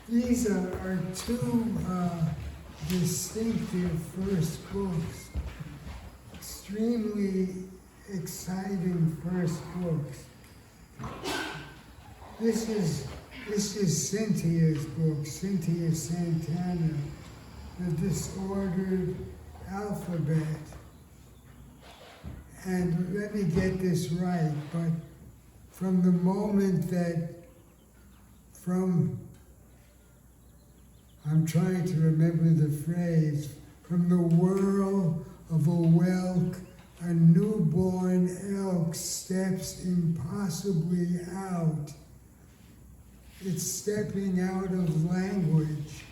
These are two distinctive first books, extremely exciting first books. This is Cynthia's book, Cintia Santana, The Disordered Alphabet. And let me get this right, but from the moment that, I'm trying to remember the phrase, from the whirl of a whelk, a newborn elk steps impossibly out. It's stepping out of language.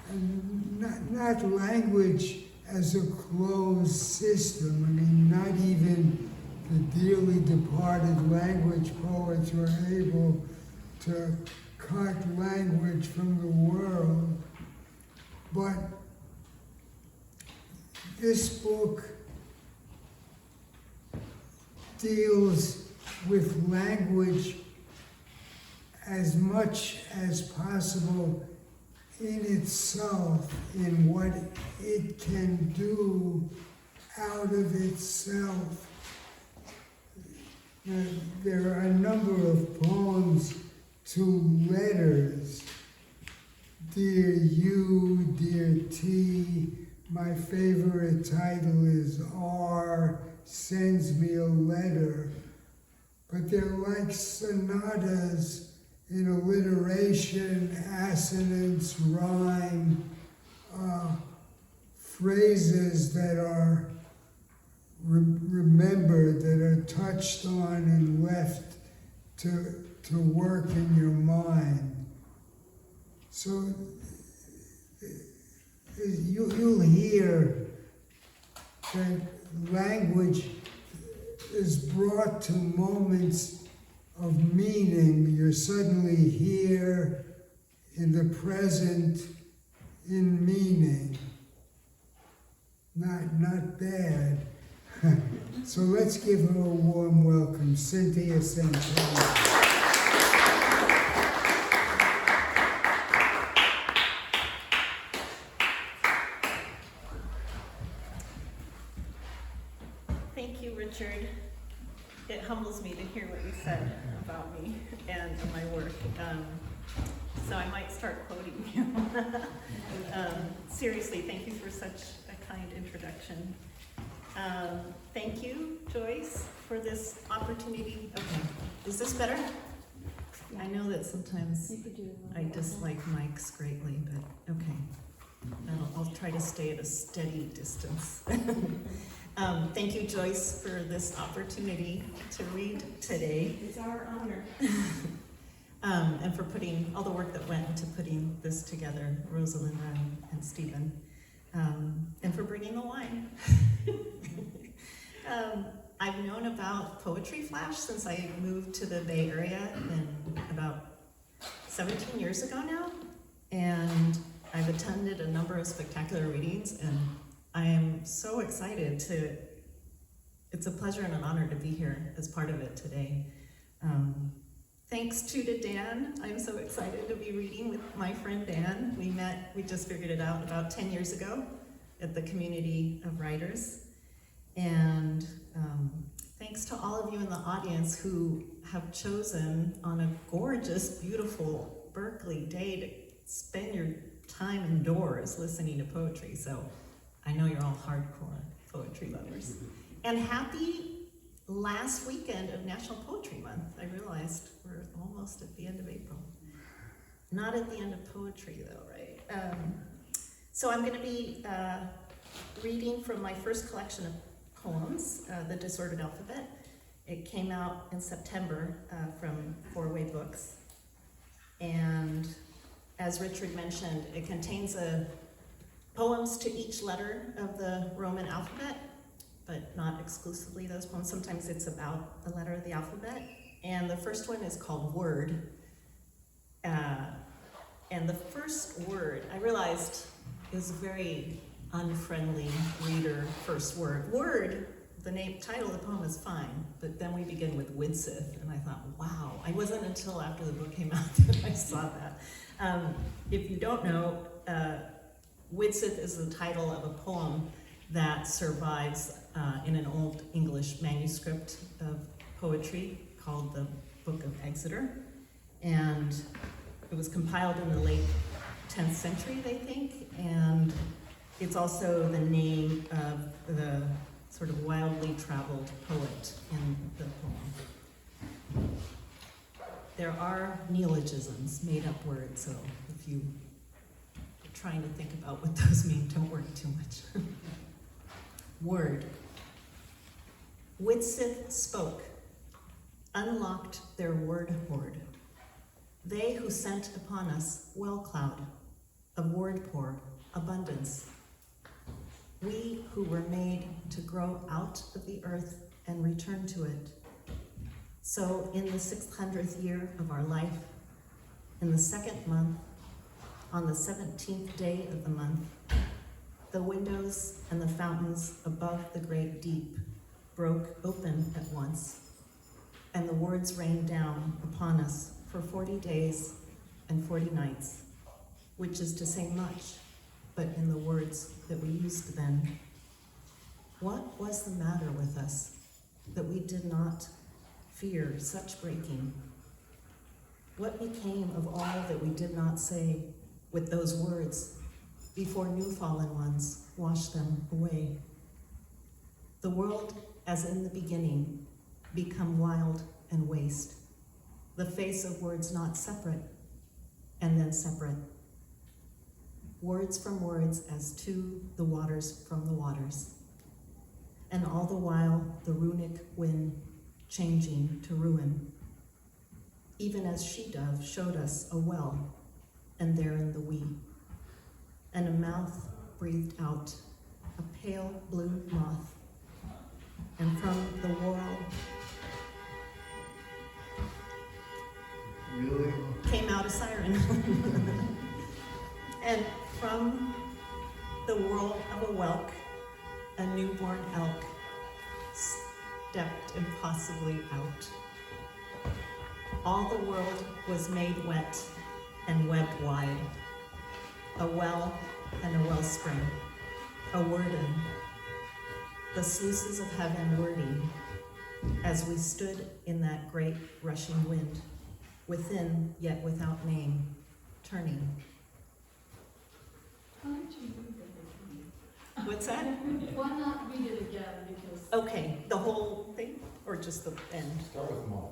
And not language as a closed system. I mean, not even the dearly departed language poets were able to cut language from the world. But this book deals with language as much as possible in itself, in what it can do out of itself. There are a number of poems to letters. Dear you, dear T, my favorite title is R, sends me a letter. But they're like sonatas in alliteration, assonance, rhyme, phrases that are remembered, that are touched on and left to work in your mind. So you'll hear that language is brought to moments of meaning. You're suddenly here in the present in meaning. Not bad. So let's give her a warm welcome, Cintia Santana. Thank you, Richard. It humbles me to hear what you said about me and my work. So I might start quoting you. Seriously, thank you for such a kind introduction. Thank you, Joyce, for this opportunity. Okay, is this better? I know that sometimes I dislike mics greatly, but okay. I'll try to stay at a steady distance. Thank you, Joyce, for this opportunity to read today. It's our honor. And for putting all the work that went into putting this together, Rosalind and Stephen, and for bringing the wine. I've known about Poetry Flash since I moved to the Bay Area about 17 years ago now, and I've attended a number of spectacular readings, and I am so excited it's a pleasure and an honor to be here as part of it today. Thanks to Dan. I'm so excited to be reading with my friend Dan. We just figured it out about 10 years ago at the Community of Writers. And thanks to all of you in the audience who have chosen on a gorgeous, beautiful Berkeley day to spend your time indoors listening to poetry. So I know you're all hardcore poetry lovers. And happy last weekend of National Poetry Month. I realized we're almost at the end of April. Not at the end of poetry though, right? So I'm gonna be reading from my first collection of poems, The Disordered Alphabet. It came out in September from Four-Way Books. And as Richard mentioned, it contains poems to each letter of the Roman alphabet, but not exclusively those poems. Sometimes it's about a letter of the alphabet. And the first one is called Word. And the first word, I realized, is a very unfriendly reader first word. Word, title of the poem is fine, but then we begin with Widsith, and I thought, wow. I wasn't until after the book came out that I saw that. If you don't know, Widsith is the title of a poem that survives in an old English manuscript of poetry called the Book of Exeter. And it was compiled in the late 10th century, they think, and it's also the name of the sort of wildly traveled poet in the poem. There are neologisms, made-up words, so if you're trying to think about what those mean, don't worry too much. Word. Widsith spoke, unlocked their word hoard. They who sent upon us well cloud of word pour, abundance. We who were made to grow out of the earth and return to it. So in the 600th year of our life, in the 2nd month, on the 17th day of the month, the windows and the fountains above the great deep broke open at once, and the words rained down upon us for 40 days and 40 nights, which is to say much, but in the words that we used then. What was the matter with us that we did not fear such breaking? What became of all that we did not say with those words before new fallen ones washed them away? The world, as in the beginning, become wild and waste. The face of words not separate, and then separate. Words from words as to the waters from the waters. And all the while the runic wind changing to ruin. Even as she-dove showed us a well, and therein the we. And a mouth breathed out a pale blue moth. And from the whorl Really? came out a siren. And from the whirl of a whelk, a newborn elk stepped impossibly out. All the world was made wet and webbed wide, a well and a wellspring, a worden, the sluices of heaven wording, as we stood in that great rushing wind, within yet without name, turning. Why don't you read it again? What's that? Why not read it again? Because Okay, the whole thing, or just the end? Start with moth.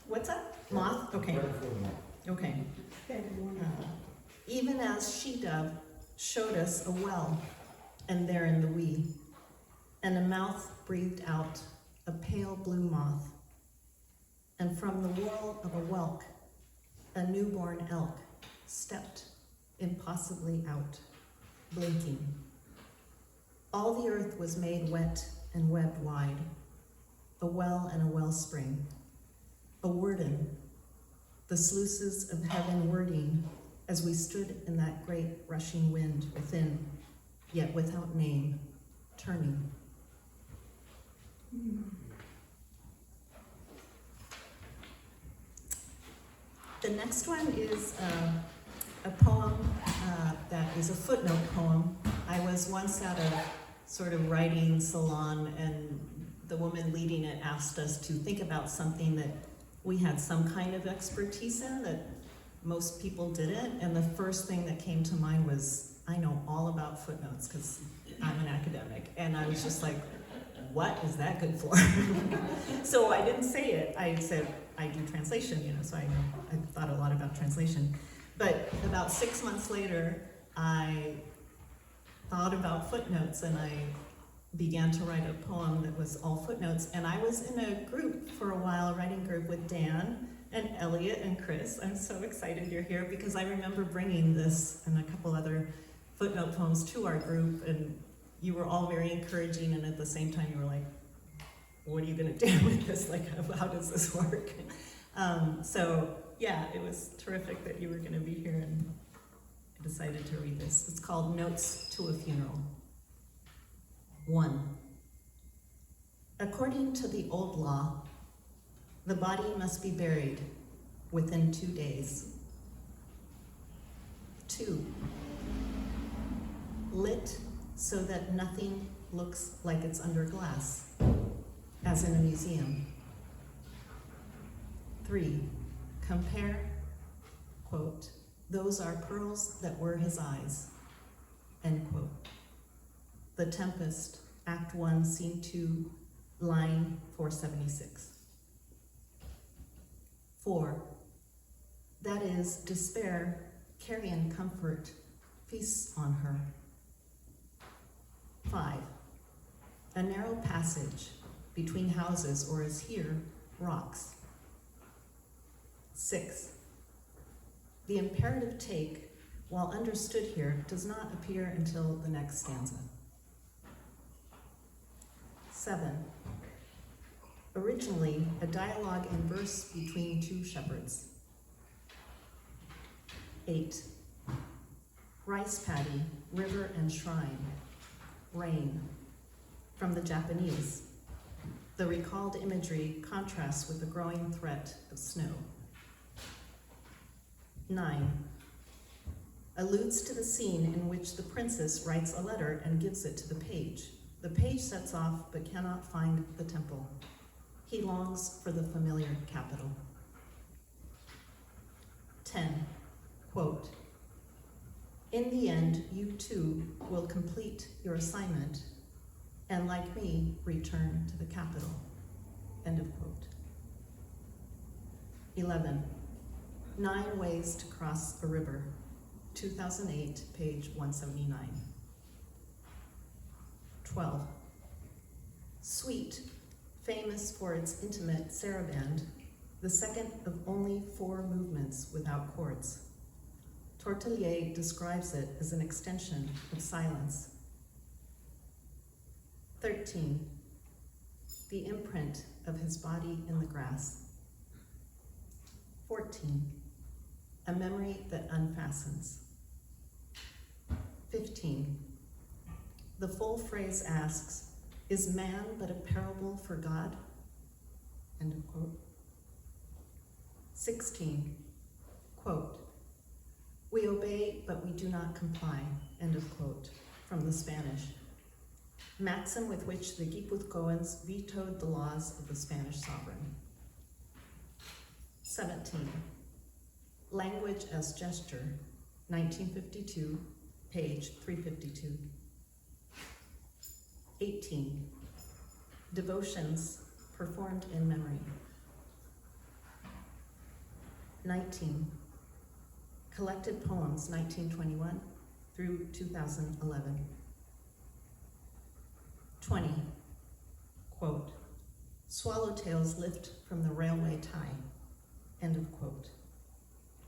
What's that? Moth? Okay, Start with moth. okay. Even as she-dove showed us a well, and therein the we, and a mouth breathed out a pale blue moth, and from the whirl of a whelk, a newborn elk stepped impossibly out, blinking. All the earth was made wet and webbed wide, a well and a wellspring, a worden, the sluices of heaven wording, as we stood in that great rushing wind within, yet without name, turning. The next one is a poem that is a footnote poem. I was once at a sort of writing salon, and the woman leading it asked us to think about something that we had some kind of expertise in that most people didn't, and the first thing that came to mind was, I know all about footnotes because I'm an academic, and I was just like, what is that good for? So I didn't say it. I said, I do translation, so I thought a lot about translation. But about 6 months later, I thought about footnotes, and I began to write a poem that was all footnotes. And I was in a group for a while, a writing group with Dan and Elliot and Chris. I'm so excited you're here because I remember bringing this and a couple other footnote poems to our group, and you were all very encouraging, and at the same time you were like, what are you gonna do with this? Like, how does this work? So yeah, it was terrific that you were gonna be here, and I decided to read this. It's called Notes to a Funeral. 1. According to the old law, the body must be buried within 2 days. 2, lit so that nothing looks like it's under glass, as in a museum. 3, compare, quote, those are pearls that were his eyes, end quote. The Tempest, Act 1, Scene 2, line 476. 4, that is, despair, carrion comfort, feasts on her. 5, a narrow passage between houses, or as here, rocks. 6, the imperative take, while understood here, does not appear until the next stanza. 7, originally a dialogue in verse between 2 shepherds. 8, rice paddy, river and shrine, rain, from the Japanese. The recalled imagery contrasts with the growing threat of snow. 9, alludes to the scene in which the princess writes a letter and gives it to the page. The page sets off but cannot find the temple. He longs for the familiar capital. 10, quote, in the end, you too will complete your assignment and, like me, return to the capital, end of quote. 11, 9 ways to cross a river, 2008, page 179. 12, Suite, famous for its intimate saraband, the second of only 4 movements without chords. Tortelier describes it as an extension of silence. 13, the imprint of his body in the grass. 14, a memory that unfastens. 15, the full phrase asks, is man but a parable for God? End of quote. 16, quote, we obey but we do not comply, end of quote, from the Spanish. Maxim with which the Guipuzcoans vetoed the laws of the Spanish sovereign. 17, language as gesture, 1952, page 352. 18, devotions performed in memory. 19, collected poems 1921 through 2011. 20, quote, swallowtails lift from the railway tie, end of quote.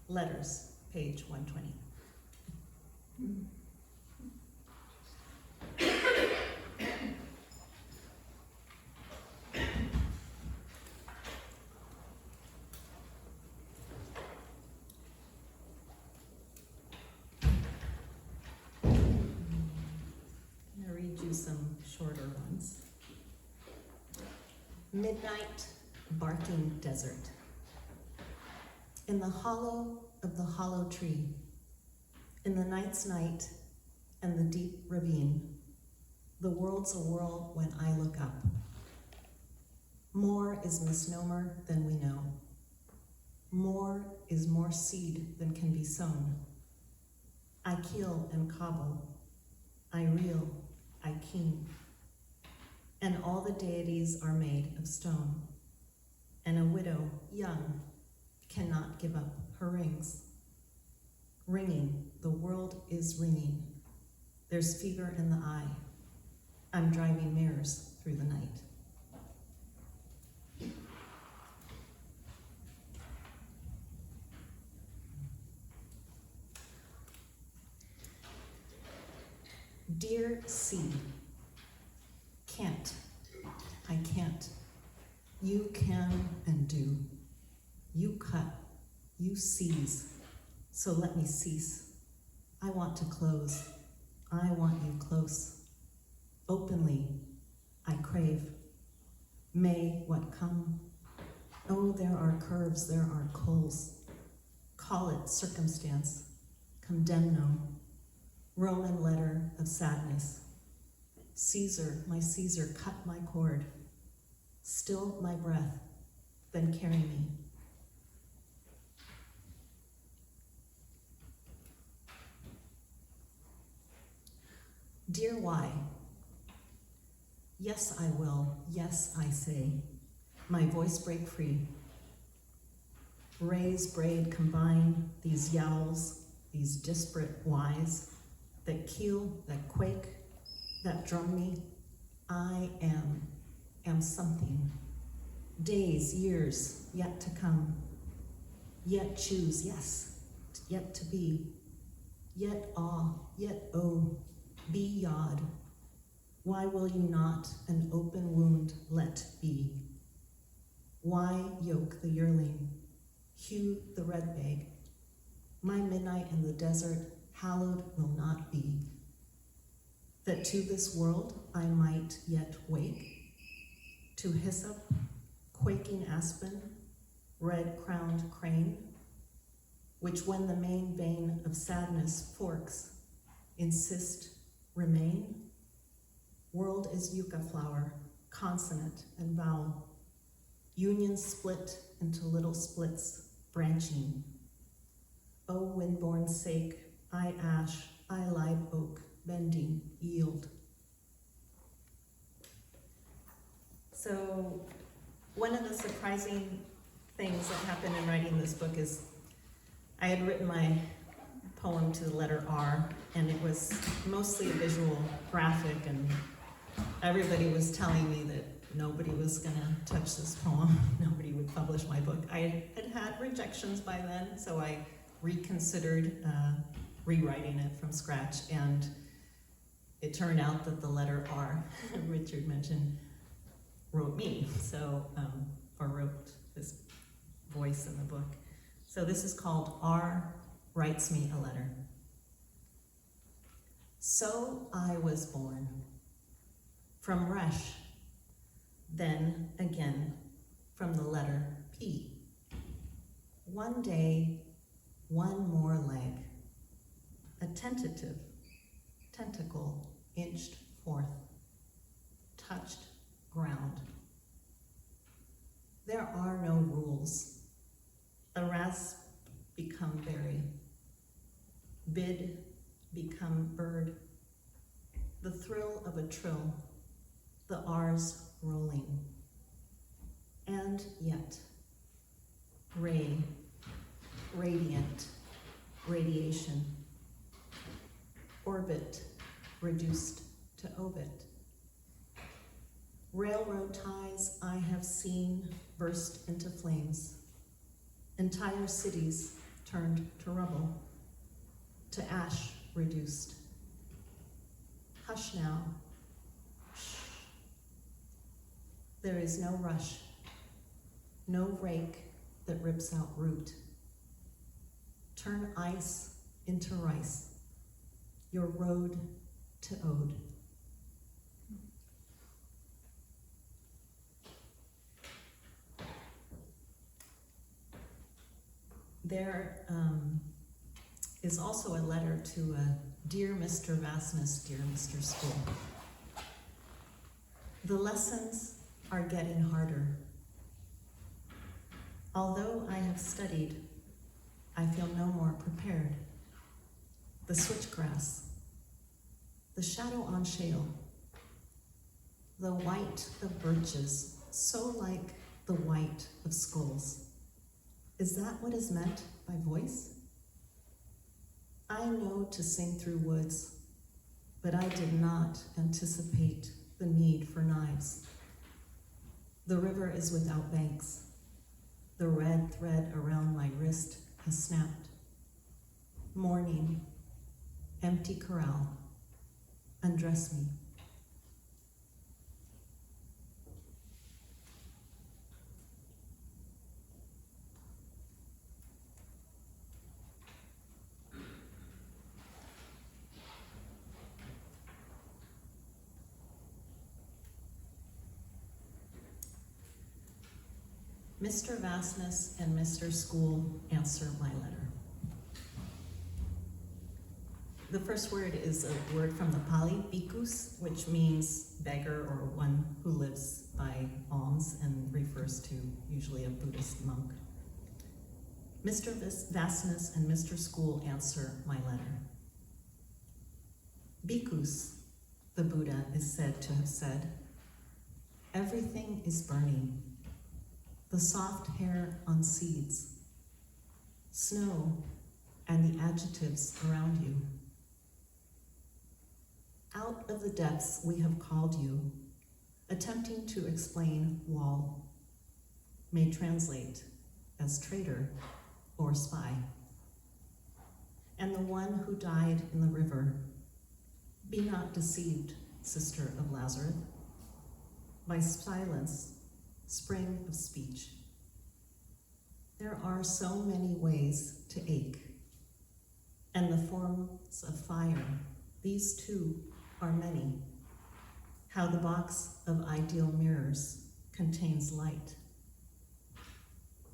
Letters, page 120. Some shorter ones. Midnight barking desert. In the hollow of the hollow tree, in the night's night and the deep ravine, the world's a whirl when I look up. More is misnomer than we know. More is more seed than can be sown. I keel and cobble, I reel, I keen, and all the deities are made of stone, and a widow, young, cannot give up her rings. Ringing, the world is ringing. There's fever in the eye. I'm driving mirrors through the night. Dear sea, can't, I can't. You can and do. You cut, you seize, so let me cease. I want to close, I want you close. Openly, I crave. May what come. Oh, there are curves, there are coals. Call it circumstance, condemno, Roman letter of sadness. Caesar, my Caesar, cut my cord. Still my breath, then carry me. Dear why? Yes, I will. Yes, I say. My voice break free. Raise, braid, combine these yowls, these disparate whys that keel, that quake, that drum me. I am something. Days, years, yet to come. Yet choose, yes, yet to be. Yet awe, yet oh, be yod. Why will you not an open wound let be? Why yoke the yearling, hew the red bag? My midnight in the desert hallowed will not be. That to this world I might yet wake, to hyssop, quaking aspen, red-crowned crane, which when the main vein of sadness forks, insist remain. World is yucca flower, consonant and vowel. Union split into little splits, branching. O windborn sake, I ash, I live oak, bending, yield. So one of the surprising things that happened in writing this book is I had written my poem to the letter R, and it was mostly a visual graphic, and everybody was telling me that nobody was gonna touch this poem, nobody would publish my book. I had rejections by then, so I reconsidered rewriting it from scratch, and it turned out that the letter R, Richard mentioned, wrote me, so, or wrote this voice in the book. So this is called R Writes Me a Letter. So I was born, from Resh, then again from the letter P. One day, one more leg, a tentative tentacle inched forth, touched ground. There are no rules. The rasp become berry, bid become bird, the thrill of a trill, the R's rolling. And yet, ray, radiant, radiation, orbit reduced to obit. Railroad ties I have seen burst into flames, entire cities turned to rubble, to ash reduced. Hush now. Shh. There is no rush, no rake that rips out root. Turn ice into rice, your road to ode. There is also a letter to Dear Mr. Vastness, Dear Mr. School. The lessons are getting harder. Although I have studied, I feel no more prepared. The switchgrass, the shadow on shale, the white of birches, so like the white of skulls. Is that what is meant by voice? I know to sing through woods, but I did not anticipate the need for knives. The river is without banks. The red thread around my wrist has snapped. Morning, empty corral, undress me. Mr. Vastness and Mr. School, answer my letter. The first word is a word from the Pali, bhikkhus, which means beggar or one who lives by alms and refers to usually a Buddhist monk. Mr. Vastness and Mr. School, answer my letter. Bhikkhus, the Buddha is said to have said, everything is burning. The soft hair on seeds, snow, and the adjectives around you. Out of the depths we have called you, attempting to explain wall, may translate as traitor or spy. And the one who died in the river, be not deceived, sister of Lazarus, by silence, spring of speech. There are so many ways to ache, and the forms of fire, these too are many. How the box of ideal mirrors contains light.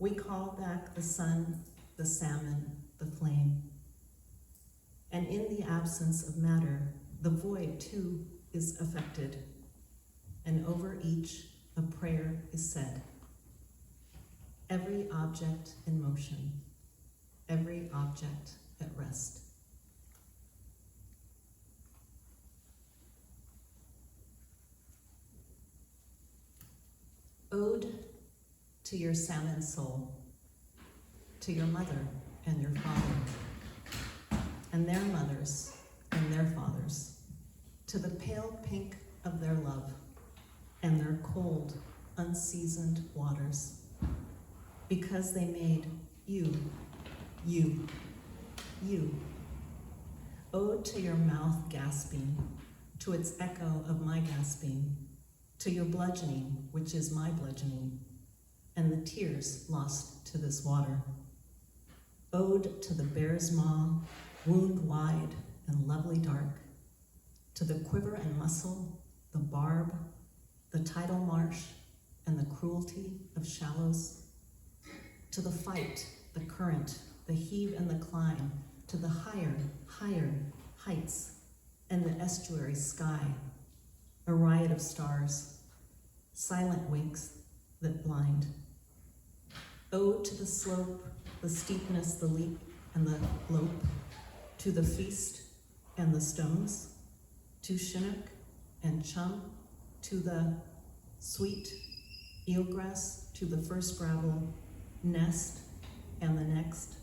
We call back the sun, the salmon, the flame. And in the absence of matter, the void too is affected, and over each a prayer is said. Every object in motion, every object at rest. Ode to your salmon soul, to your mother and your father, and their mothers and their fathers, to the pale pink of their love and their cold, unseasoned waters, because they made you, you, you. Ode to your mouth gasping, to its echo of my gasping, to your bludgeoning, which is my bludgeoning, and the tears lost to this water. Ode to the bear's maw, wound wide and lovely dark, to the quiver and muscle, the barb, the tidal marsh, and the cruelty of shallows, to the fight, the current, the heave and the climb, to the higher, higher heights, and the estuary sky, a riot of stars, silent winks that blind. Ode to the slope, the steepness, the leap, and the lope, to the feast and the stones, to Chinook and chum, to the sweet eelgrass, to the first gravel nest and the next,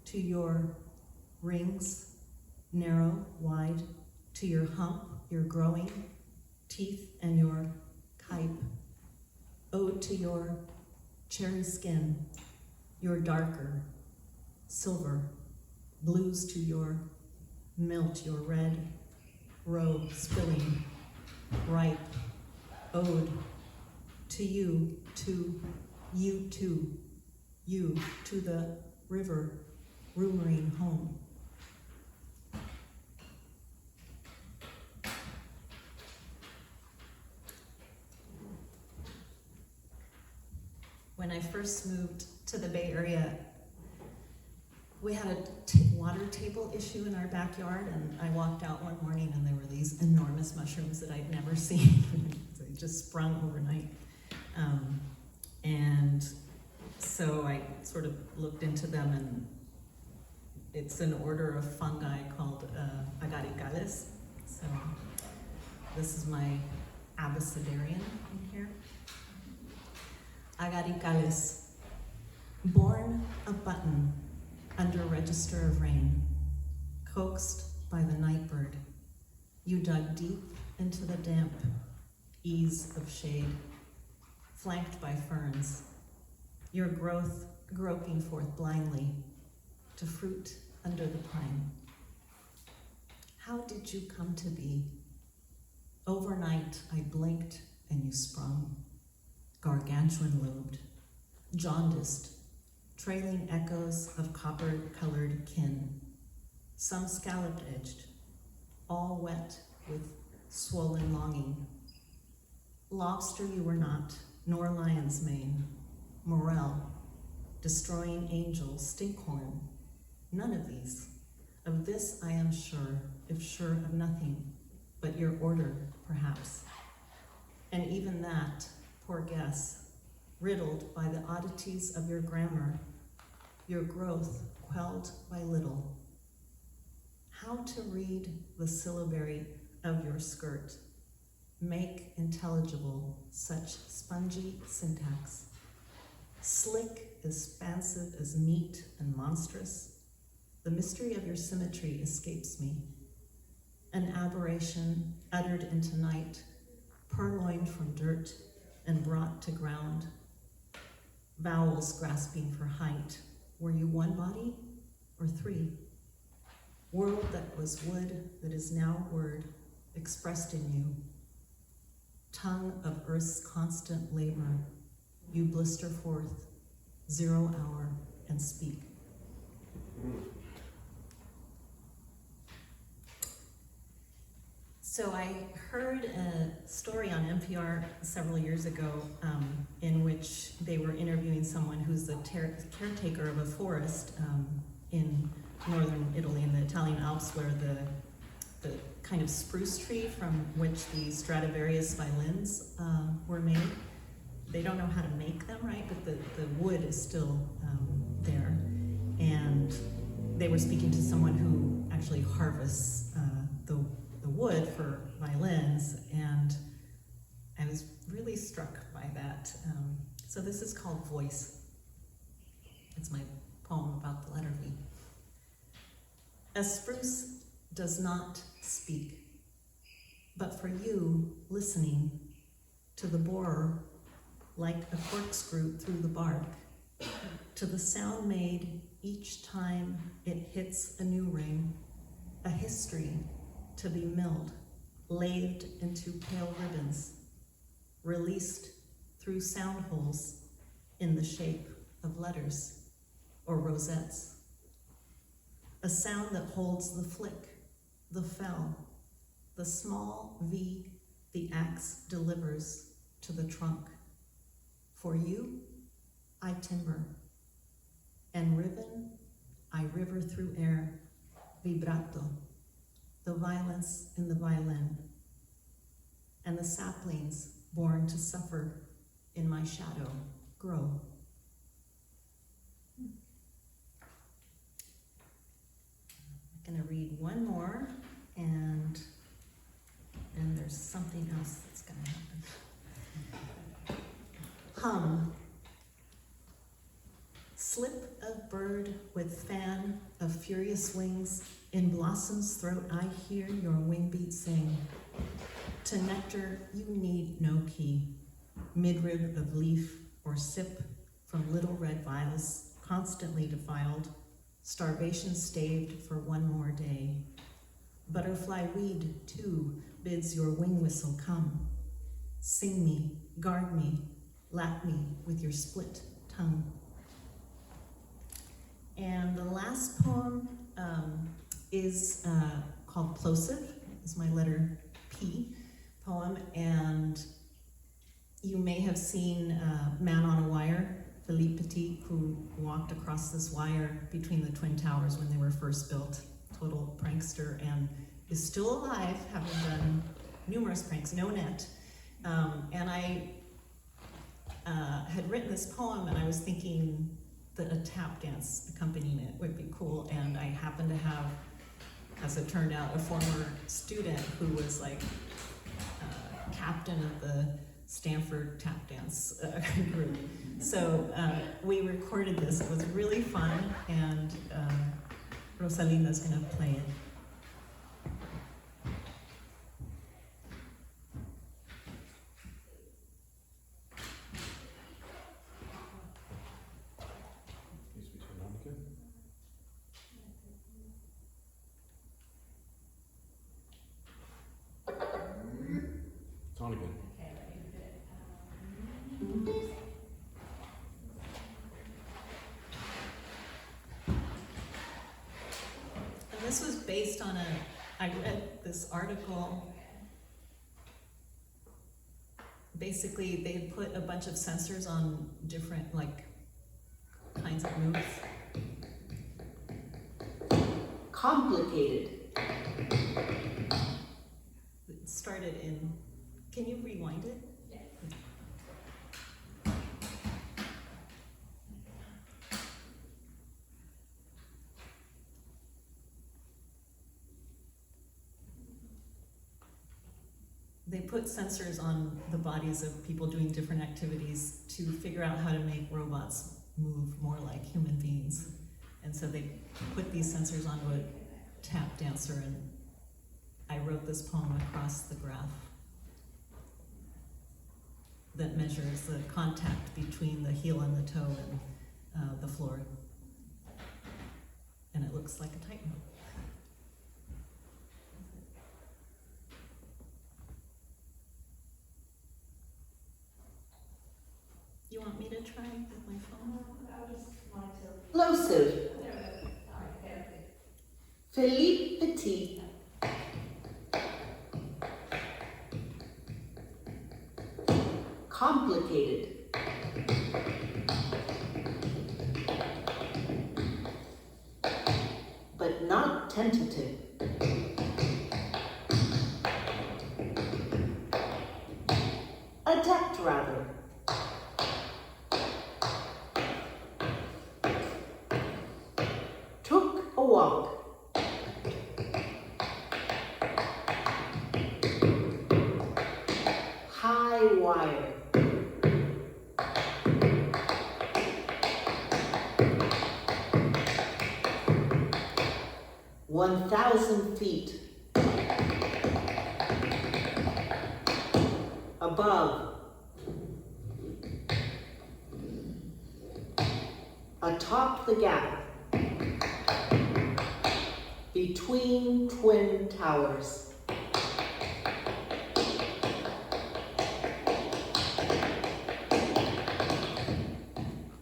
to your rings, narrow, wide, to your hump, your growing teeth and your kype. Ode to your cherry skin, your darker silver, blues to your milt, your red robe spilling, ripe. Ode to you, to you, to you, to the river, rumoring home. When I first moved to the Bay Area, we had a water table issue in our backyard, and I walked out one morning and there were these enormous mushrooms that I'd never seen. They just sprung overnight. And so I sort of looked into them, and it's an order of fungi called agaricales. So this is my abecedarian in here. Agaricales, born a button under register of rain, coaxed by the nightbird, you dug deep into the damp ease of shade, flanked by ferns, your growth groping forth blindly to fruit under the pine. How did you come to be? Overnight I blinked and you sprung, gargantuan-lobed, jaundiced, trailing echoes of copper-colored kin, some scallop-edged, all wet with swollen longing. Lobster you were not, nor lion's mane, morel, destroying angel, stinkhorn. None of these. Of this I am sure, if sure of nothing, but your order, perhaps. And even that, poor guess, riddled by the oddities of your grammar, your growth quelled by little. How to read the syllabary of your skirt, make intelligible such spongy syntax, slick, expansive as neat and monstrous. The mystery of your symmetry escapes me. An aberration uttered into night, purloined from dirt and brought to ground. Vowels grasping for height. Were you one body or three? World that was wood, that is now word, expressed in you. Tongue of earth's constant labor, you blister forth, 0 hour, and speak. So I heard a story on NPR several years ago in which they were interviewing someone who's the caretaker of a forest in northern Italy, in the Italian Alps, where the kind of spruce tree from which the Stradivarius violins were made. They don't know how to make them, right? But the wood is still there. And they were speaking to someone who actually harvests the wood for violins, and I was really struck by that. So this is called Voice. It's my poem about the letter V. A spruce does not speak, but for you, listening to the borer like a corkscrew through the bark, to the sound made each time it hits a new ring, a history to be milled, lathed into pale ribbons, released through sound holes in the shape of letters or rosettes. A sound that holds the flick, the fell, the small V the axe delivers to the trunk. For you, I timber, and riven, I river through air, vibrato, the violence in the violin, and the saplings born to suffer in my shadow grow. I'm gonna read one more, and then there's something else that's gonna happen. Hum. Slip of bird with fan of furious wings, in blossom's throat I hear your wingbeat sing. To nectar you need no key, midrib of leaf or sip from little red vials, constantly defiled, starvation staved for one more day. Butterfly weed, too, bids your wing whistle come. Sing me, guard me, lap me with your split tongue. And the last poem is called Plosive. It's my letter P poem, and you may have seen Man on a Wire, Philippe Petit, who walked across this wire between the Twin Towers when they were first built, total prankster, and is still alive, having done numerous pranks, no net. And I had written this poem, and I was thinking that a tap dance accompanying it would be cool, and I happened to have, as it turned out, a former student who was like captain of the Stanford tap dance group. So we recorded this. It was really fun, and Rosalina's gonna play it. On again. And this was based on I read this article basically they put a bunch of sensors on different like kinds of moves. Complicated. It started in, can you rewind it? They put sensors on the bodies of people doing different activities to figure out how to make robots move more like human beings. And so they put these sensors onto a tap dancer, and I wrote this poem across the graph that measures the contact between the heel and the toe and the floor. And it looks like a tightrope. You want me to try with my phone? Plosive. Philippe Petit. Complicated. But not tentative. Adept, rather. Took a walk. High wire. $1,000 above, atop the gap between twin towers.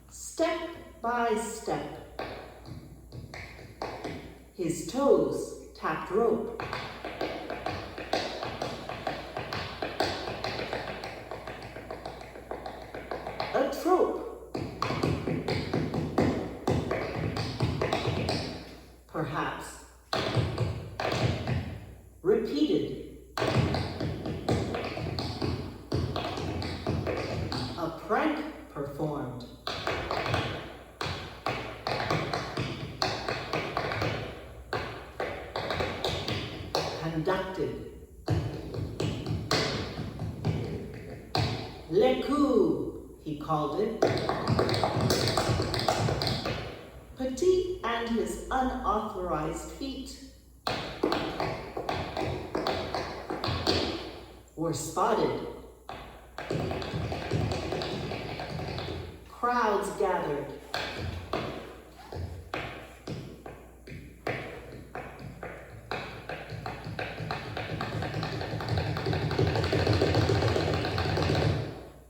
Step by step, his toes tapped rope. A trope. Perhaps. Repeated. A prank performed. Conducted. Le coup, he called it. Petit and his unauthorized feet were spotted. Crowds gathered.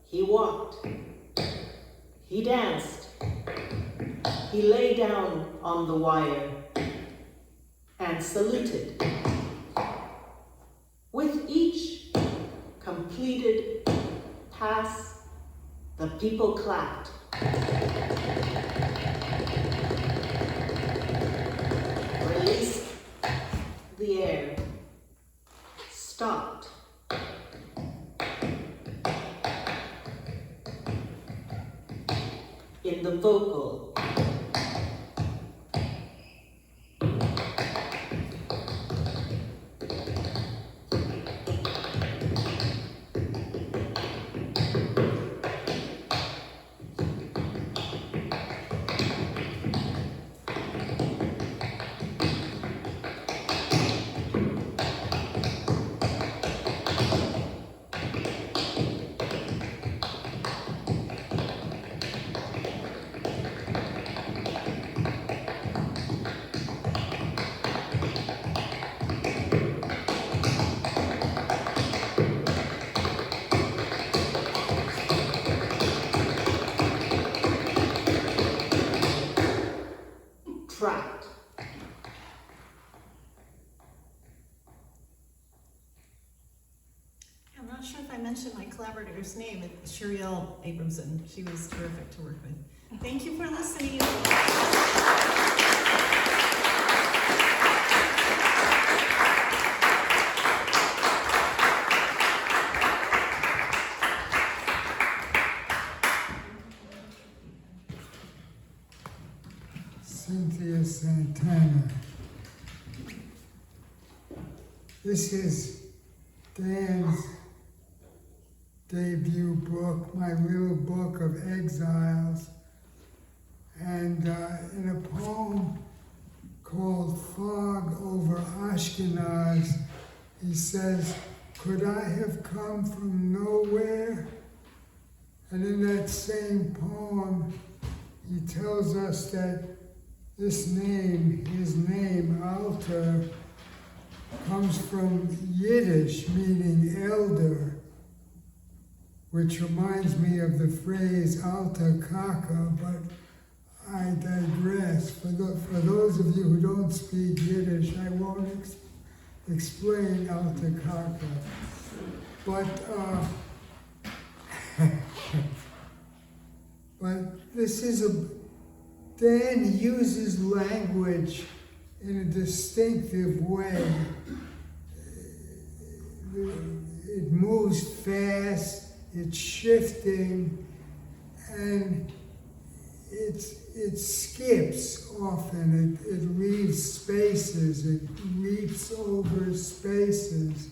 He walked. He danced. He lay down on the wire and saluted. With each completed pass, the people clapped. Released the air. Stopped. In the vocal. mention my collaborator's name, it's Shuriel Abramson. She was terrific to work with. Thank you for listening. Cintia Santana. This is Dan's debut book, my Little Book of Exiles. And in a poem called Fog Over Ashkenaz, he says, "Could I have come from nowhere?" And in that same poem, he tells us that this name, his name, Alter, comes from Yiddish, meaning elder, which reminds me of the phrase Alta Kaka, but I digress. For those of you who don't speak Yiddish, I won't explain Alta Kaka. But, but this is Dan uses language in a distinctive way. It moves fast, it's shifting, and it skips often. It leaves spaces, it leaps over spaces.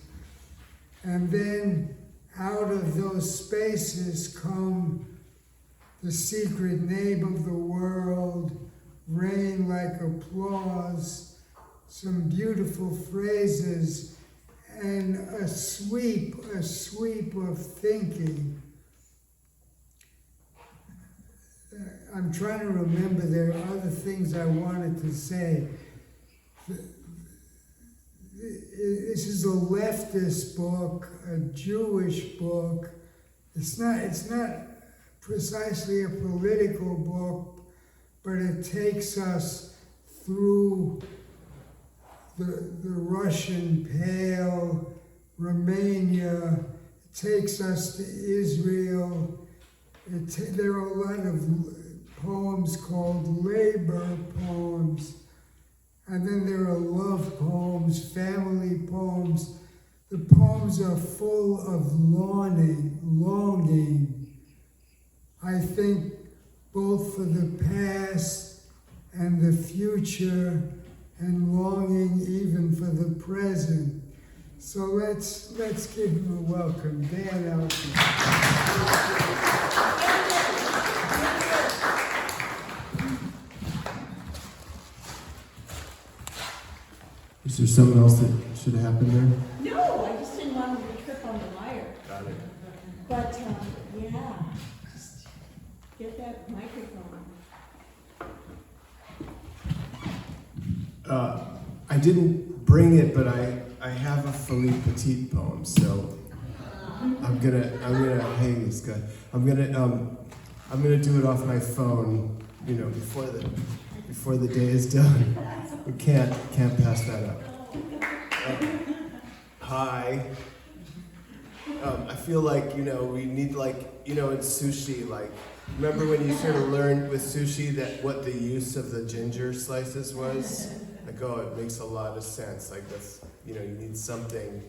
And then out of those spaces come the secret name of the world, rain like applause, some beautiful phrases, and a sweep of thinking. I'm trying to remember, there are other things I wanted to say. This is a leftist book, a Jewish book. It's not precisely a political book, but it takes us through the Russian Pale, Romania, it takes us to Israel. There are a lot of poems called labor poems, and then there are love poems, family poems. The poems are full of longing. I think both for the past and the future, and longing even for the present. So let's give him a welcome. Dan Elton. Is there something else that should have happened there? No, I just didn't want him to trip on the wire. Got it. But, yeah, just get that microphone. I didn't bring it, but I have a Philippe Petit poem, so I'm gonna hey Scott, I'm gonna do it off my phone, before the day is done. We can't pass that up. Hi. I feel like, we need in sushi, remember when you sort of learned with sushi that what the use of the ginger slices was? It makes a lot of sense. That's, you need something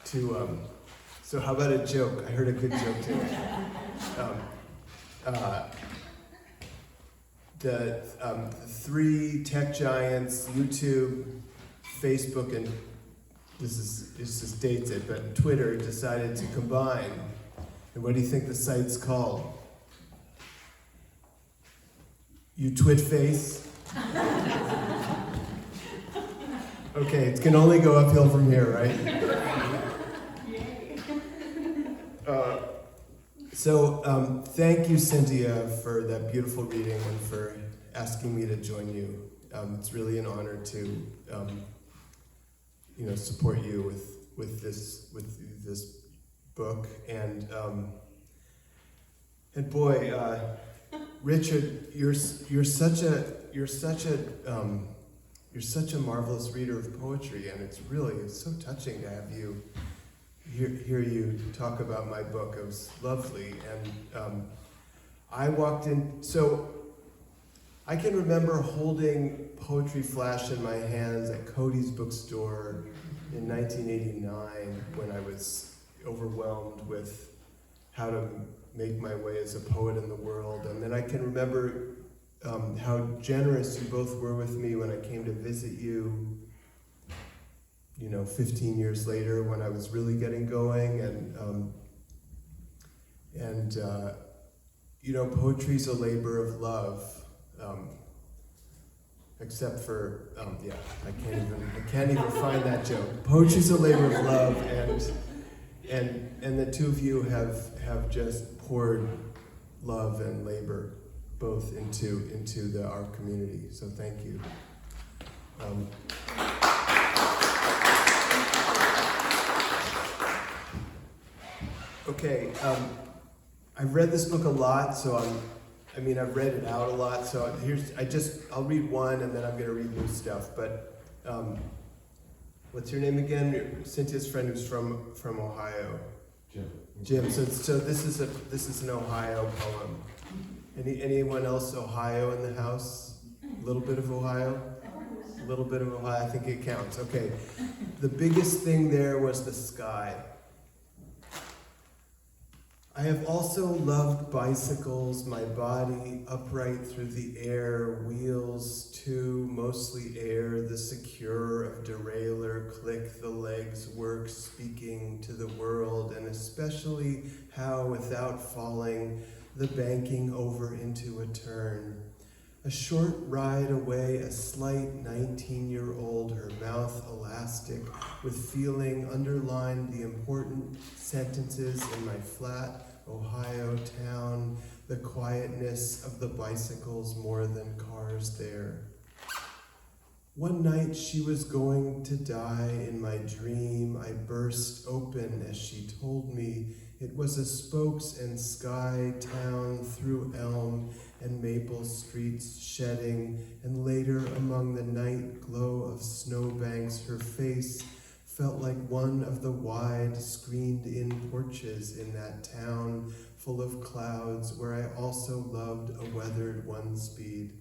to, so how about a joke? I heard a good joke too. The three tech giants, YouTube, Facebook, and this just dates it, but Twitter decided to combine. And what do you think the site's called? You twit face? Okay, it can only go uphill from here, right? Thank you, Cynthia, for that beautiful reading and for asking me to join you. It's really an honor to, support you with this book. And boy, Richard, you're such a marvelous reader of poetry, and it's so touching to have you hear you talk about my book. It was lovely, and I walked in. So I can remember holding Poetry Flash in my hands at Cody's bookstore in 1989 when I was overwhelmed with how to make my way as a poet in the world. And then I can remember how generous you both were with me when I came to visit you, 15 years later when I was really getting going. And poetry's a labor of love. Except for, I can't even find that joke. Poetry's a labor of love, and the two of you have just poured love and labor both into our community. So thank you. Okay, I've read this book a lot, so I've read it out a lot, so I'll read one and then I'm going to read new stuff. But what's your name again? Cynthia's friend who's from Ohio. Jim. So this is an Ohio poem. Anyone else Ohio in the house? A little bit of Ohio? A little bit of Ohio. I think it counts. Okay. The biggest thing there was the sky. I have also loved bicycles, my body upright through the air, wheels too, mostly air, the secure of derailleur, click, the legs work, speaking to the world, and especially how, without falling, the banking over into a turn. A short ride away, a slight 19-year-old, her mouth elastic, with feeling underlined the important sentences in my flat Ohio town, the quietness of the bicycles more than cars there. One night she was going to die in my dream. I burst open as she told me it was a spokes and sky town through elm and maple streets shedding, and later among the night glow of snowbanks her face felt like one of the wide screened-in porches in that town full of clouds where I also loved a weathered one-speed.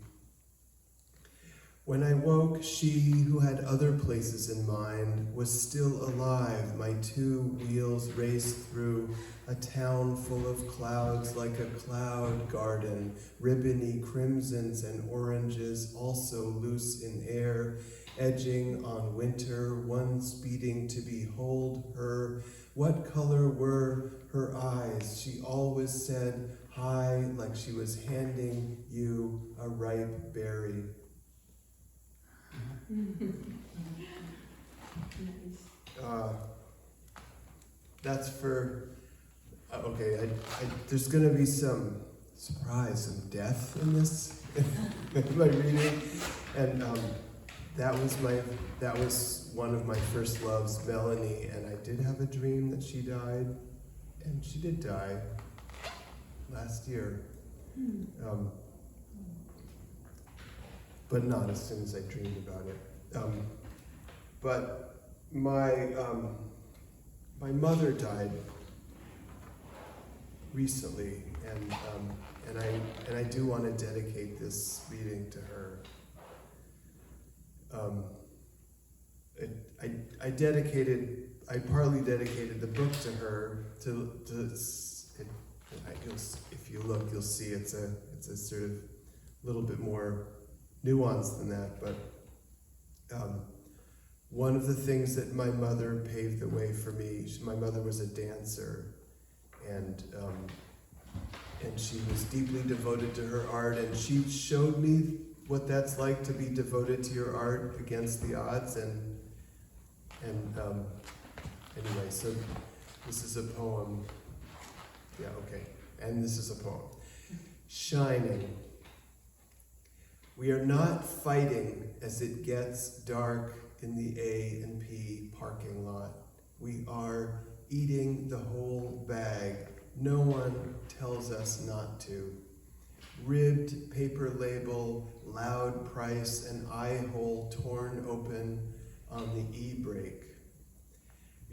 When I woke, she, who had other places in mind, was still alive. My two wheels raced through a town full of clouds like a cloud garden, ribbony crimsons and oranges also loose in air, edging on winter, one speeding to behold her. What color were her eyes? She always said hi, like she was handing you a ripe berry. That's for, okay, there's gonna be some surprise, some death in this, in my reading, and that was one of my first loves, Melanie, and I did have a dream that she died, and she did die last year. But not as soon as I dreamed about it. But my mother died recently, and I do want to dedicate this reading to her. I partly dedicated the book to her. If you look, you'll see it's a sort of little bit more nuanced than that. But one of the things that my mother paved the way for me. My mother was a dancer, and she was deeply devoted to her art, and she showed me what that's like to be devoted to your art against the odds, and anyway, so this is a poem. Yeah, okay. And this is a poem. Shining. We are not fighting as it gets dark in the A&P parking lot. We are eating the whole bag. No one tells us not to. Ribbed paper label, loud price, and eye hole torn open on the e-brake.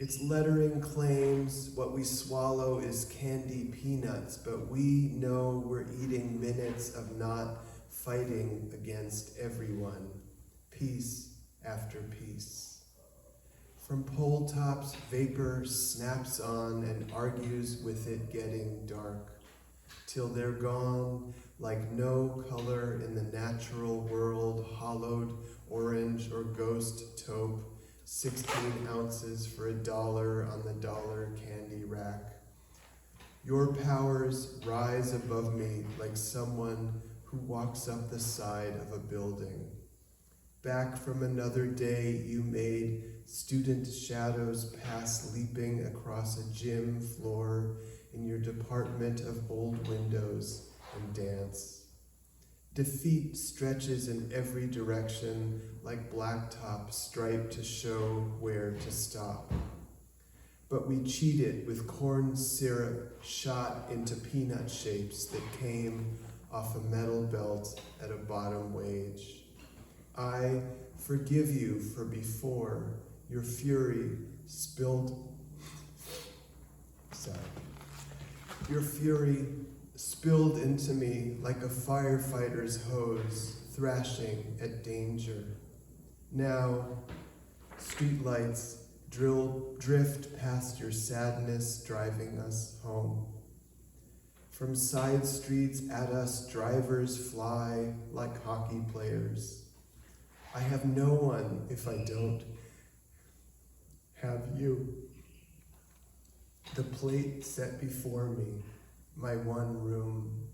Its lettering claims what we swallow is candy peanuts, but we know we're eating minutes of not fighting against everyone, piece after piece. From pole tops, vapor snaps on and argues with it getting dark, till they're gone like no color in the natural world, hollowed orange or ghost taupe, 16 ounces for $1 on the dollar candy rack. Your powers rise above me like someone who walks up the side of a building. Back from another day, you made student shadows pass leaping across a gym floor in your department of old windows and dance. Defeat stretches in every direction like blacktop striped to show where to stop. But we cheated with corn syrup shot into peanut shapes that came off a metal belt at a bottom wage. I forgive you for before your fury spilled. Your fury spilled into me like a firefighter's hose thrashing at danger. Now, streetlights drift past your sadness, driving us home. From side streets at us, drivers fly like hockey players. I have no one if I don't have you. The plate set before me, my one room.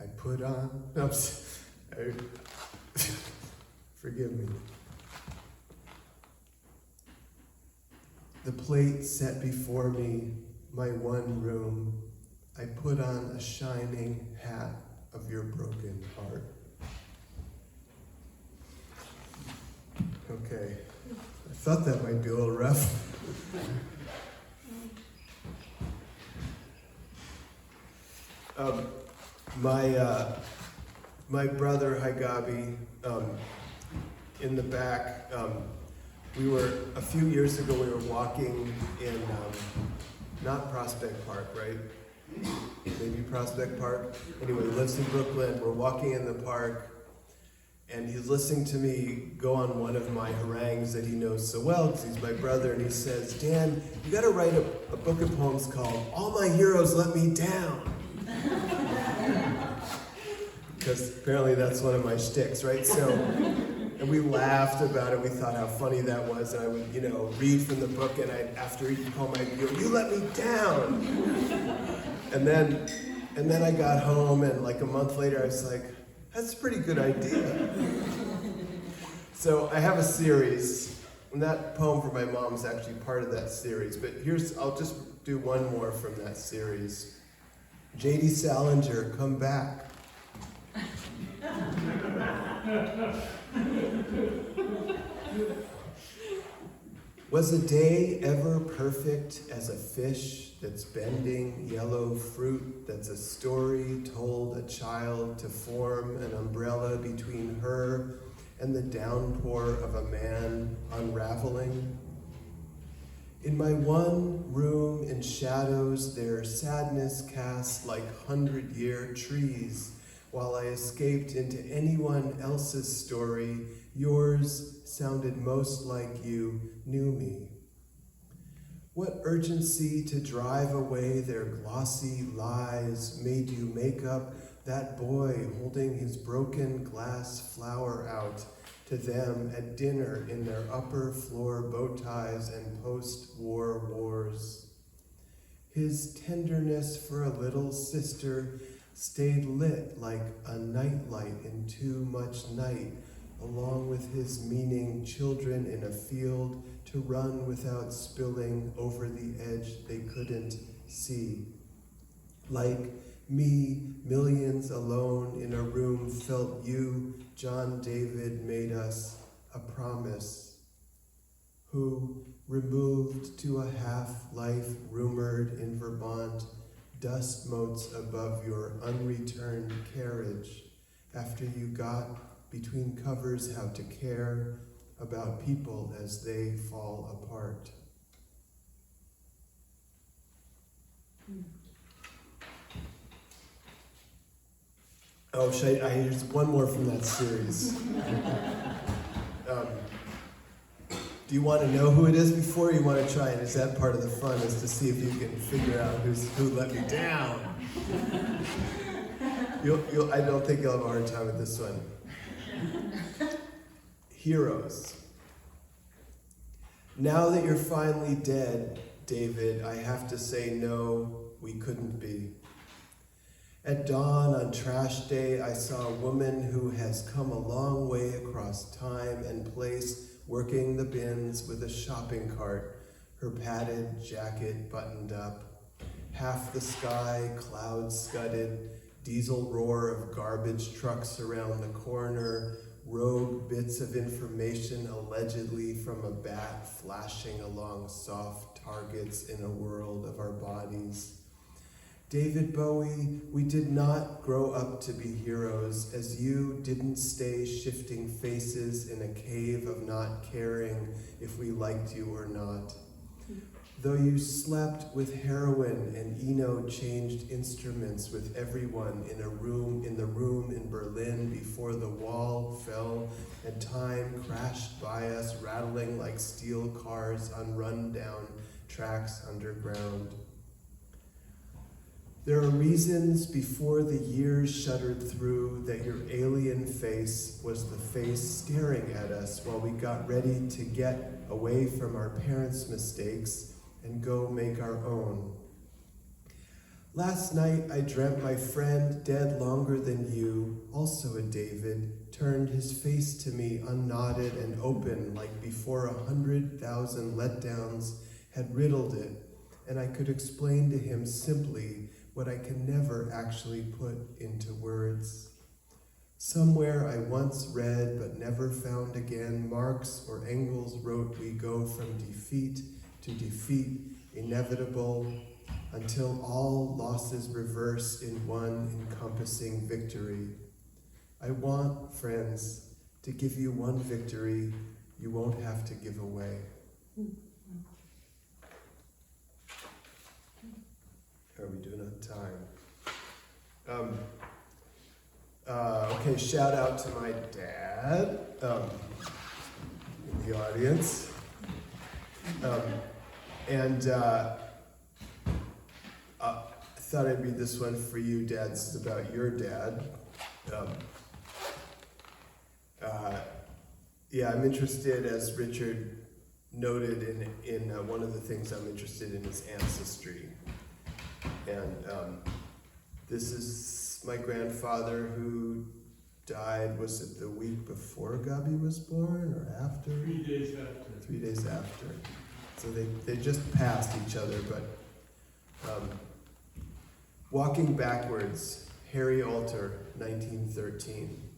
I put on, forgive me. The plate set before me, my one room. I put on a shining hat of your broken heart. Okay, I thought that might be a little rough. My brother Haigabi, in the back, a few years ago we were walking in, not Prospect Park, right? Maybe Prospect Park. Anyway, he lives in Brooklyn. We're walking in the park, and he's listening to me go on one of my harangues that he knows so well, because he's my brother, and he says, Dan, you gotta write a book of poems called All My Heroes Let Me Down. Because apparently that's one of my shticks, right? So, and we laughed about it. We thought how funny that was. And I would, read from the book, and after each poem, I'd go, "You let me down." And then I got home, and like a month later, I was like, "That's a pretty good idea." So I have a series, and that poem for my mom is actually part of that series. But I'll just do one more from that series. J.D. Salinger, come back. Was a day ever perfect as a fish that's bending yellow fruit, that's a story told a child to form an umbrella between her and the downpour of a man unraveling? In my one room in shadows, their sadness cast like 100-year trees. While I escaped into anyone else's story, yours sounded most like you knew me. What urgency to drive away their glossy lies made you make up that boy holding his broken glass flower out to them at dinner in their upper floor bow ties and post-war wars? His tenderness for a little sister stayed lit like a nightlight in too much night, along with his meaning children in a field to run without spilling over the edge they couldn't see. Like me, millions alone in a room felt you, John David made us a promise, who, removed to a half-life rumored in Vermont, dust motes above your unreturned carriage, after you got between covers how to care, about people as they fall apart. Oh, here's one more from that series. Do you want to know who it is before you want to try it? Is that part of the fun, is to see if you can figure out who let me down? I don't think you'll have a hard time with this one. Heroes. Now that you're finally dead, David, I have to say no, we couldn't be. At dawn on trash day, I saw a woman who has come a long way across time and place, working the bins with a shopping cart, her padded jacket buttoned up. Half the sky, cloud scudded, diesel roar of garbage trucks around the corner, rogue bits of information allegedly from a bat flashing along soft targets in a world of our bodies. David Bowie, we did not grow up to be heroes, as you didn't stay shifting faces in a cave of not caring if we liked you or not. Though you slept with heroin and Eno changed instruments with everyone in the room in Berlin before the wall fell and time crashed by us, rattling like steel cars on run-down tracks underground. There are reasons before the years shuddered through that your alien face was the face staring at us while we got ready to get away from our parents' mistakes and go make our own. Last night I dreamt my friend, dead longer than you, also a David, turned his face to me unknodded and open like before 100,000 letdowns had riddled it, and I could explain to him simply what I can never actually put into words. Somewhere I once read but never found again, Marx or Engels wrote, we go from defeat to defeat, inevitable, until all losses reverse in one encompassing victory. I want, friends, to give you one victory you won't have to give away. How are we doing on time? Okay, shout out to my dad in the audience. I thought I'd read this one for you, Dad. This is about your dad. I'm interested, as Richard noted, in one of the things I'm interested in is ancestry. And this is my grandfather who died, was it the week before Gabi was born or after? 3 days after. 3 days after. So they just passed each other, but Walking Backwards, Harry Alter, 1913.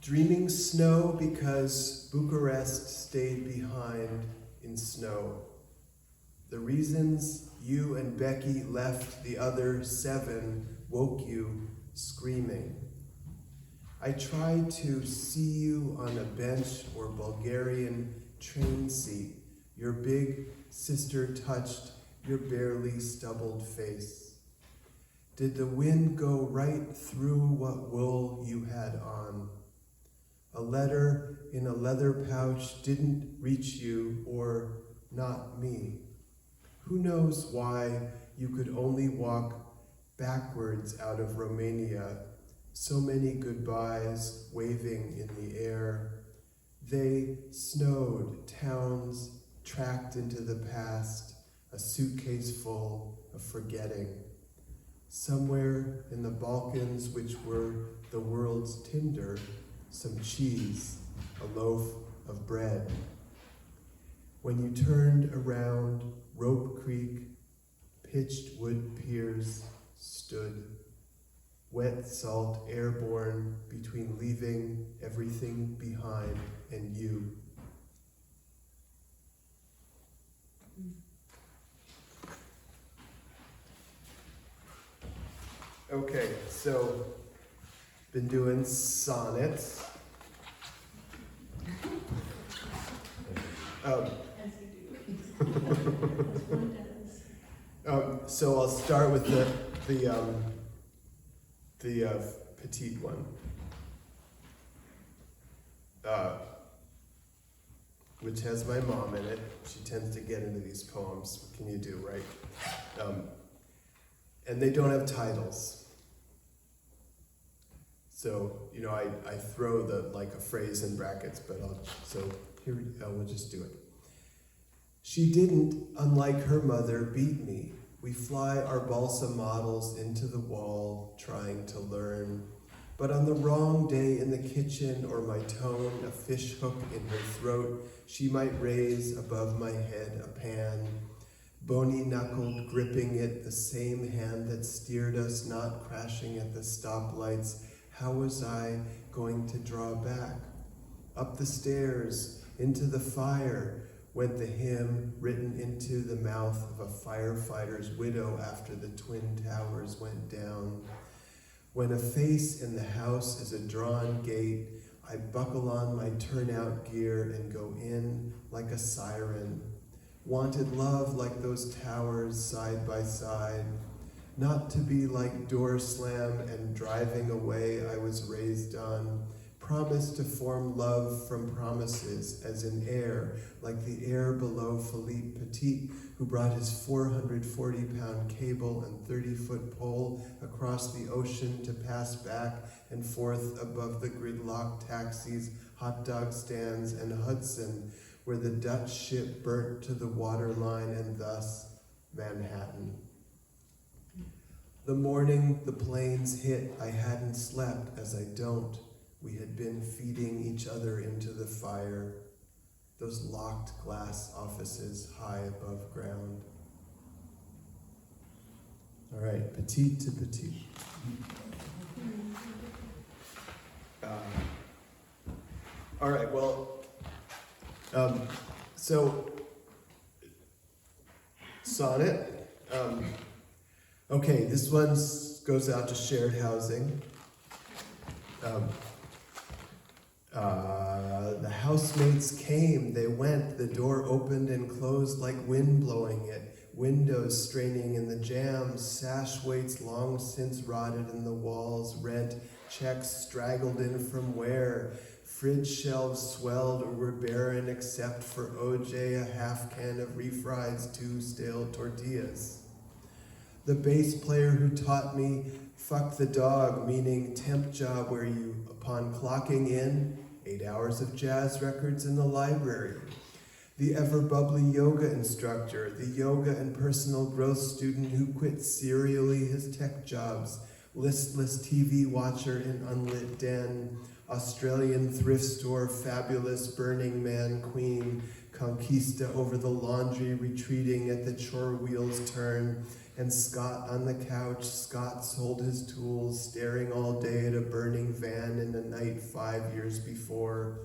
Dreaming snow because Bucharest stayed behind in snow. The reasons you and Becky left the other 7 woke you screaming. I tried to see you on a bench or Bulgarian train seat. Your big sister touched your barely stubbled face. Did the wind go right through what wool you had on? A letter in a leather pouch didn't reach you, or not me. Who knows why you could only walk backwards out of Romania? So many goodbyes waving in the air. They snowed, towns tracked into the past, a suitcase full of forgetting. Somewhere in the Balkans, which were the world's tinder, some cheese, a loaf of bread. When you turned around, Rope Creek, pitched wood piers stood, wet salt airborne between leaving everything behind and you. Okay, so been doing sonnets. Um, As you do. As one does. so I'll start with the petite one, which has my mom in it. She tends to get into these poems. What can you do, right? And they don't have titles. So, you know, I throw a phrase in brackets, but we'll just do it. She didn't, unlike her mother, beat me. We fly our balsa models into the wall, trying to learn. But on the wrong day in the kitchen, or my tone, a fish hook in her throat, she might raise above my head a pan, bony-knuckled, gripping it, the same hand that steered us, not crashing at the stoplights. How was I going to draw back? Up the stairs, into the fire, went the hymn written into the mouth of a firefighter's widow after the Twin Towers went down. When a face in the house is a drawn gate, I buckle on my turnout gear and go in like a siren. Wanted love like those towers side by side. Not to be like door slam and driving away I was raised on. Promised to form love from promises, as in air, like the air below Philippe Petit, who brought his 440-pound cable and 30-foot pole across the ocean to pass back and forth above the gridlock taxis, hot dog stands, and Hudson, where the Dutch ship burnt to the waterline, and thus Manhattan. The morning the planes hit, I hadn't slept, as I don't. We had been feeding each other into the fire, those locked glass offices high above ground. All right, petite to petite. All right, well, so sonnet. Okay, this one goes out to shared housing. The housemates came, they went, the door opened and closed like wind blowing it, windows straining in the jambs, sash weights long since rotted in the walls, rent checks straggled in from where, fridge shelves swelled or were barren except for OJ, a half can of refries, 2 stale tortillas. The bass player who taught me fuck the dog, meaning temp job where you, upon clocking in, 8 hours of jazz records in the library. The ever-bubbly yoga instructor, the yoga and personal growth student who quit serially his tech jobs, listless TV watcher in unlit den, Australian thrift store, fabulous Burning Man queen, conquista over the laundry, retreating at the chore wheel's turn, and Scott on the couch. Scott sold his tools, staring all day at a burning van in the night 5 years before.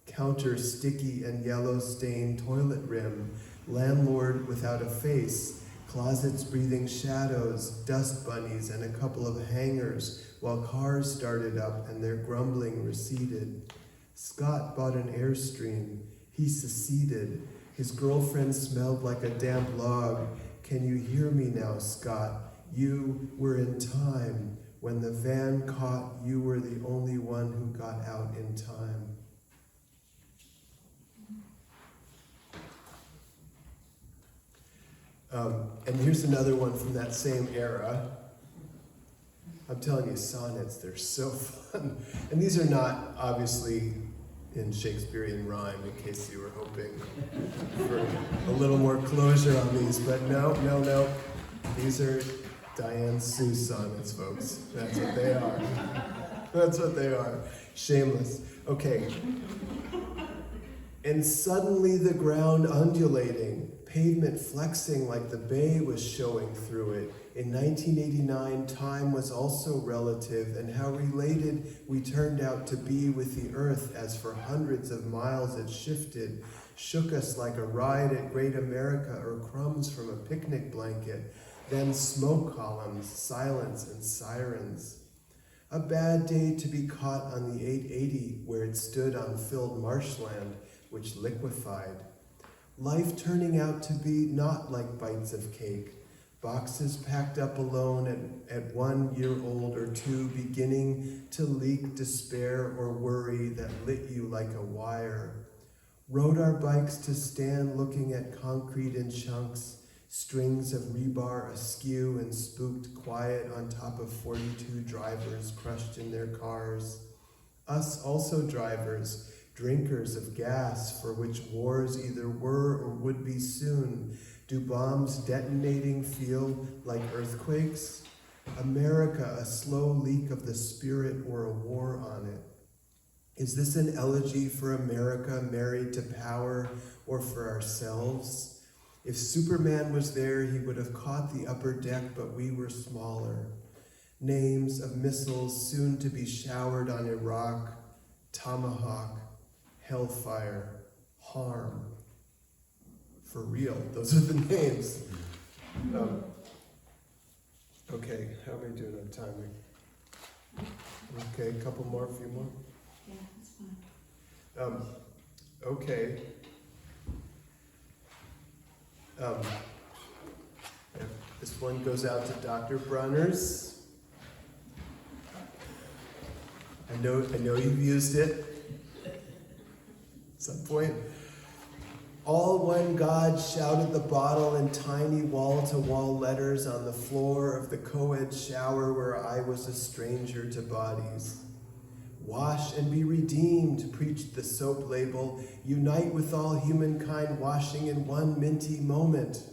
Counter sticky and yellow-stained toilet rim, landlord without a face, closets breathing shadows, dust bunnies and a couple of hangers, while cars started up and their grumbling receded. Scott bought an Airstream. He seceded. His girlfriend smelled like a damp log. Can you hear me now, Scott? You were in time. When the van caught, you were the only one who got out in time. And here's another one from that same era. I'm telling you, sonnets, they're so fun. And these are not, obviously, in Shakespearean rhyme, in case you were hoping for a little more closure on these, but no. These are Diane Seuss sonnets, folks. That's what they are. That's what they are. Shameless. Okay. And suddenly the ground undulating, pavement flexing like the bay was showing through it. In 1989, time was also relative, and how related we turned out to be with the earth as for hundreds of miles it shifted, shook us like a ride at Great America or crumbs from a picnic blanket, then smoke columns, silence, and sirens. A bad day to be caught on the 880 where it stood on filled marshland, which liquefied. life turning out to be not like bites of cake, boxes packed up alone at 1 year old or two, beginning to leak despair or worry that lit you like a wire. Rode our bikes to stand looking at concrete in chunks, strings of rebar askew and spooked quiet on top of 42 drivers crushed in their cars. Us also drivers, drinkers of gas for which wars either were or would be soon. Do bombs detonating feel like earthquakes? America, a slow leak of the spirit or a war on it? Is this an elegy for America married to power or for ourselves? If Superman was there, he would have caught the upper deck, but we were smaller. Names of missiles soon to be showered on Iraq: Tomahawk, Hellfire, Harm. For real, those are the names. Okay, how are we doing on timing? Okay, a couple more, a few more. Yeah, that's fine. Okay. This one goes out to Dr. Brunners. I know you've used it at some point. All one God, shouted the bottle in tiny wall-to-wall letters on the floor of the co-ed shower where I was a stranger to bodies. Wash and be redeemed, preached the soap label. Unite with all humankind, washing in one minty moment.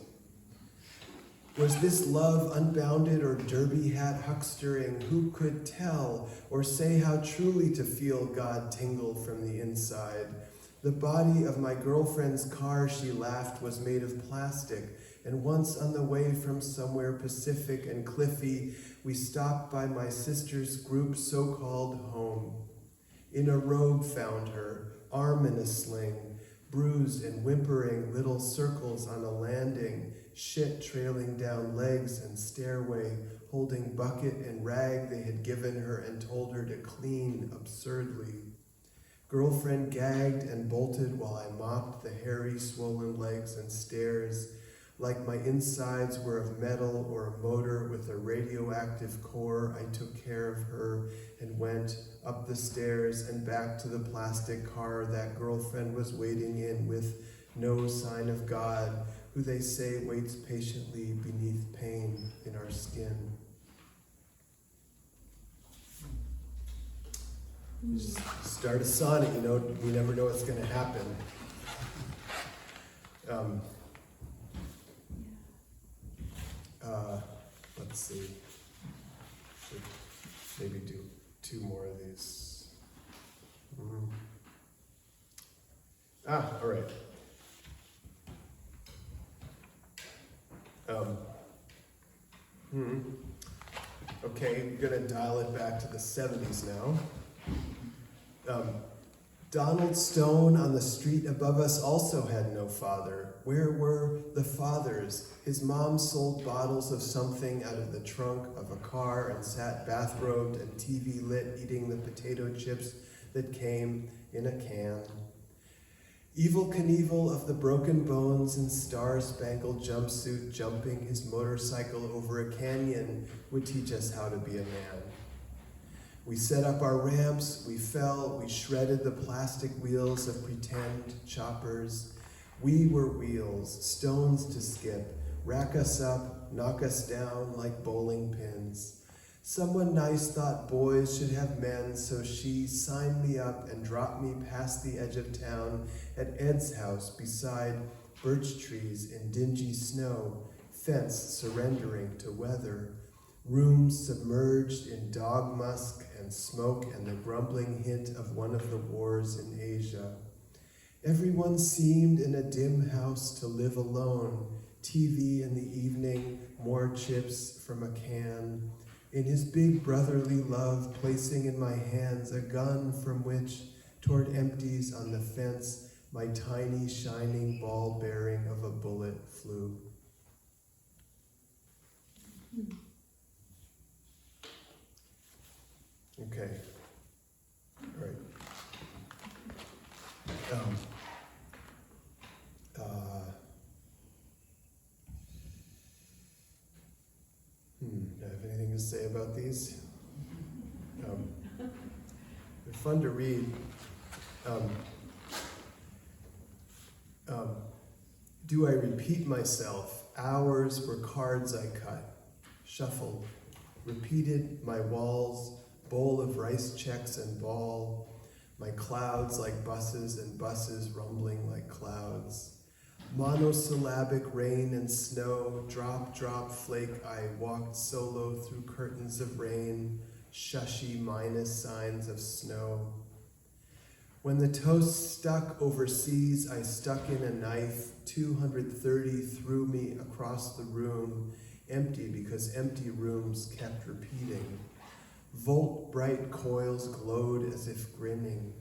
Was this love unbounded or derby hat huckstering? Who could tell or say how truly to feel God tingle from the inside? The body of my girlfriend's car, she laughed, was made of plastic, and once on the way from somewhere Pacific and cliffy, we stopped by my sister's group's so-called home. In a robe found her, arm in a sling, bruised and whimpering little circles on a landing, shit trailing down legs and stairway, holding bucket and rag they had given her and told her to clean absurdly. Girlfriend gagged and bolted while I mopped the hairy, swollen legs and stairs, like my insides were of metal or a motor with a radioactive core. I took care of her and went up the stairs and back to the plastic car that girlfriend was waiting in with no sign of God, who they say waits patiently beneath pain in our skin. You just start a sonnet, you never know what's going to happen. Let's see. Should maybe do 2 more of these. All right. Okay, we're gonna dial it back to the 70s now. Donald Stone on the street above us also had no father. Where were the fathers? His mom sold bottles of something out of the trunk of a car and sat bathrobed and TV lit eating the potato chips that came in a can. Evel Knievel of the broken bones and star-spangled jumpsuit jumping his motorcycle over a canyon would teach us how to be a man. We set up our ramps, we fell, we shredded the plastic wheels of pretend choppers. We were wheels, stones to skip, rack us up, knock us down like bowling pins. Someone nice thought boys should have men, so she signed me up and dropped me past the edge of town at Ed's house beside birch trees in dingy snow, fence surrendering to weather. Rooms submerged in dog musk and smoke and the grumbling hint of one of the wars in Asia. Everyone seemed in a dim house to live alone. TV in the evening, more chips from a can. In his big brotherly love, placing in my hands a gun from which, toward empties on the fence, my tiny shining ball bearing of a bullet flew. Okay. All right. about these. They're fun to read. Do I repeat myself? Hours were cards I cut, shuffled, repeated my walls, bowl of rice checks and ball, my clouds like buses and buses rumbling like clouds. Monosyllabic rain and snow, drop, drop, flake, I walked solo through curtains of rain, shushy minus signs of snow. When the toast stuck overseas, I stuck in a knife, 230 threw me across the room, empty because empty rooms kept repeating. Volt bright coils glowed as if grinning.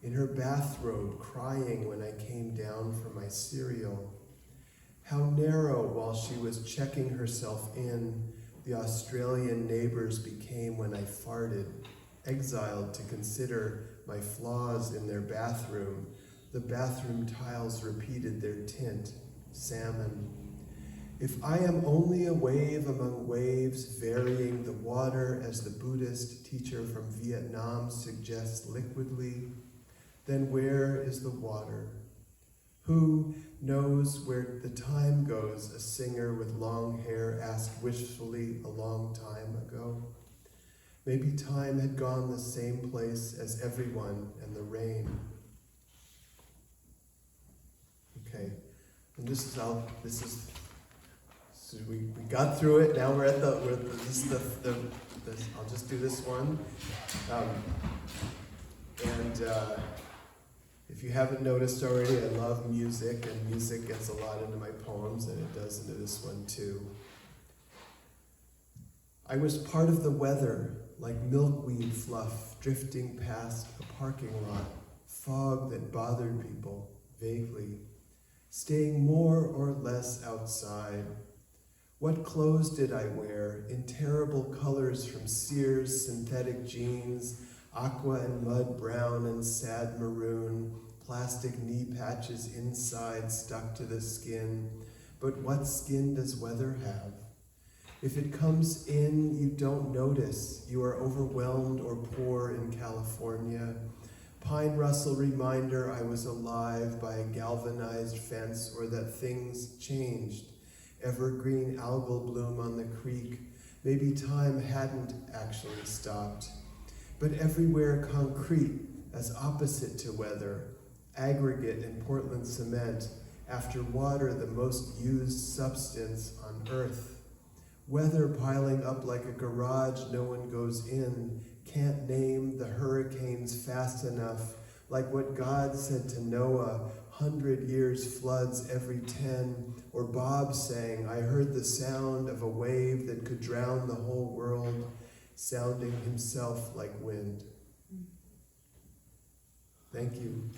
In her bathrobe, crying when I came down for my cereal. How narrow while she was checking herself in, the Australian neighbors became when I farted, exiled to consider my flaws in their bathroom. The bathroom tiles repeated their tint, salmon. If I am only a wave among waves, varying the water as the Buddhist teacher from Vietnam suggests liquidly, then where is the water? Who knows where the time goes, a singer with long hair asked wishfully a long time ago. Maybe time had gone the same place as everyone and the rain. Okay, and so we got through it. Now this is I'll just do this one. If you haven't noticed already, I love music, and music gets a lot into my poems, and it does into this one too. I was part of the weather, like milkweed fluff drifting past a parking lot, fog that bothered people vaguely, staying more or less outside. What clothes did I wear in terrible colors from Sears synthetic jeans, aqua and mud brown and sad maroon, plastic knee patches inside stuck to the skin. But what skin does weather have? If it comes in, you don't notice. You are overwhelmed or poor in California. Pine rustle reminder I was alive by a galvanized fence, or that things changed. Evergreen algal bloom on the creek. Maybe time hadn't actually stopped. But everywhere concrete as opposite to weather, aggregate and Portland cement, after water the most used substance on earth. Weather piling up like a garage no one goes in, can't name the hurricanes fast enough, like what God said to Noah, 100 years floods every 10, or Bob saying, I heard the sound of a wave that could drown the whole world, sounding himself like wind. Thank you.